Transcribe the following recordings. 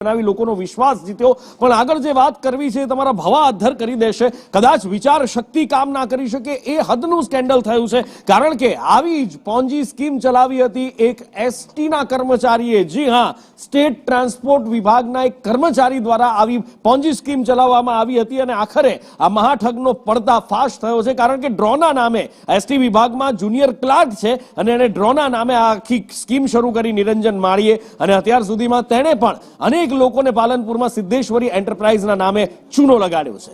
બનાવી લોકોનો વિશ્વાસ જીત્યો। પણ આગળ જે વાત કરવી છે તમારા ભવા અધ્ધર કરી દેશે। કદાચ વિચાર શક્તિ કામ ના કરી શકે એ હદનું સ્કેન્ડલ થયું છે। કારણ કે આવી જ પોન્જી સ્કીમ ચલાવી હતી એક એસટી ના કર્મચારીએ। જી હા, સ્ટેટ ટ્રાન્સપોર્ટ વિભાગના એક કર્મચારી દ્વારા આવી પોન્જી સ્કીમ ચલાવવામાં આવી હતી અને આખરે આ મહાઠગનો પર્દાફાશ થયો છે। કારણ કે ડ્રોના નામે એસટી વિભાગમાં જુનિયર ક્લાર્ક છે અને એને ડ્રોના નામે આ આખી સ્કીમ શરૂ કરી નિરંજન માળીએ અને અત્યાર સુધીમાં તેણે પણ અનેક લોકોને પાલનપુરમાં સિદ્ધેશ્વરી એન્ટરપ્રાઇઝના નામે ચૂનો લગાડ્યો છે।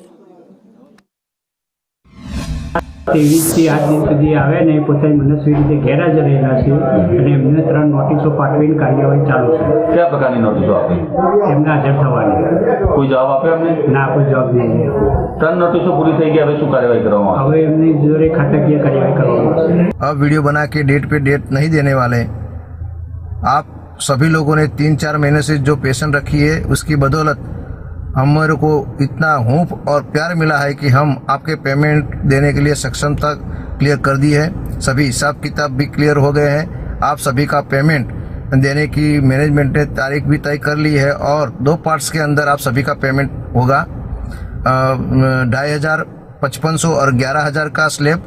23 થી આજ દિન સુધી આવ્યા ને પોતાની મનસ્વી રીતે ગેરહાજર રહેલા છે અને એમને 3 નોટિસો પાઠવીને કાર્યવાહી ચાલુ છે। क्या प्रकार की नोटिसो आपी? એમને હાજર થવાની। कोई जवाब आपे हमने? ના, કોઈ જવાબ નહીં। 3 नोटिसो पूरी થઈ ગઈ, હવે શું કાર્યવાહી કરવામાં આવશે? હવે એમની જોડે ખાતાકીય કાર્યવાહી કરવામાં આવશે। अब वीडियो बना के डेट पे डेट नहीं देने वाले। आप सभी लोगों ने 3-4 महीने से जो पेशन रखी है उसकी बदौलत हमारे को इतना हूँफ और प्यार मिला है कि हम आपके पेमेंट देने के लिए सक्षम तक क्लियर कर दी है। सभी हिसाब किताब भी क्लियर हो गए हैं। आप सभी का पेमेंट देने की मैनेजमेंट ने तारीख भी तय कर ली है और 2 पार्ट्स के अंदर आप सभी का पेमेंट होगा। 2500, 5500 और 11,000 का स्लैब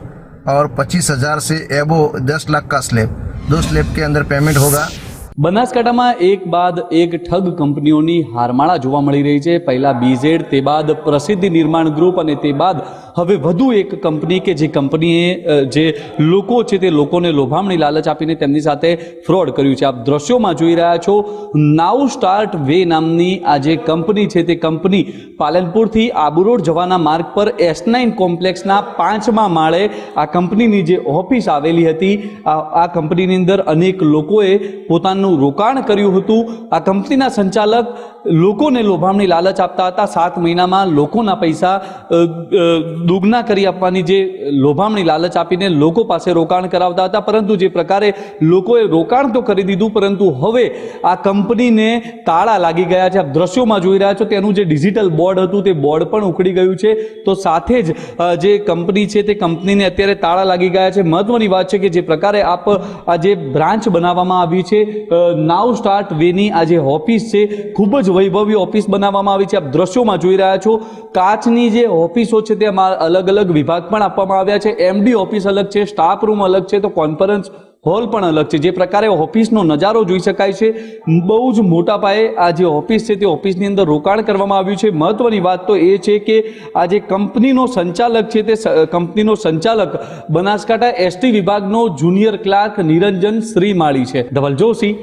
और 25,000 से एबो 10 लाख का स्लैब, 2 स्लैब के अंदर पेमेंट होगा। બનાસકાંઠામાં એક બાદ એક ઠગ કંપનીઓની હારમાળા જોવા મળી રહી છે। પહેલા બીઝેડ, તે બાદ પ્રસિદ્ધિ નિર્માણ ગ્રુપ અને તે બાદ હવે વધુ એક કંપની કે જે કંપનીએ જે લોકો છે તે લોકોને લોભામણી લાલચ આપીને તેમની સાથે ફ્રોડ કર્યું છે। આપ દ્રશ્યોમાં જોઈ રહ્યા છો નાઉ સ્ટાર્ટ વે નામની આ જે કંપની છે તે કંપની પાલનપુરથી આબુ રોડ જવાના માર્ગ પર S9 કોમ્પ્લેક્સના 5મા માળે આ કંપનીની જે ઓફિસ આવેલી હતી આ કંપનીની અંદર અનેક લોકોએ પોતાનું રોકાણ કર્યું હતું। આ કંપનીના સંચાલક લોકોને લોભામણી લાલચ આપતા હતા। 7 મહિનામાં લોકોના પૈસા દુગના કરી આપવાની જે લોભામણી લાલચ આપીને લોકો પાસે રોકાણ કરાવતા હતા। પરંતુ જે પ્રકારે લોકોએ રોકાણ તો કરી દીધું પરંતુ હવે આ કંપનીને તાળા લાગી ગયા છે। આપ દ્રશ્યોમાં જોઈ રહ્યા છો તેનું જે ડિજિટલ બોર્ડ હતું તે બોર્ડ પણ ઉખડી ગયું છે। તો સાથે જ જે કંપની છે તે કંપનીને અત્યારે તાળા લાગી ગયા છે। મહત્વની વાત છે કે જે પ્રકારે આપ આ જે બ્રાન્ચ બનાવવામાં આવી છે નાઉ સ્ટાર્ટ વેની આ જે ઓફિસ છે ખૂબ જ વૈભવી ઓફિસ બનાવવામાં આવી છે। આપ દ્રશ્યોમાં જોઈ રહ્યા છો કાચની જે ઓફિસો છે તેમાં અલગ અલગ વિભાગ પણ આપવામાં આવ્યા છે। MD ઓફિસ અલગ છે, સ્ટાફ રૂમ અલગ છે, તો કોન્ફરન્સ હોલ પણ અલગ છે। જે પ્રકારે ઓફિસનો નજારો જોઈ શકાય છે, બહુ જ મોટા પાયે આ જે ઓફિસ છે તે ઓફિસની અંદર રોકાણ કરવામાં આવ્યું છે। મહત્વની વાત તો એ છે કે આ જે કંપનીનો સંચાલક છે તે કંપનીનો સંચાલક બનાસકાંઠા ST વિભાગનો જુનિયર ક્લાર્ક નિરંજન શ્રીમાળી છે। ધવલ જોશી।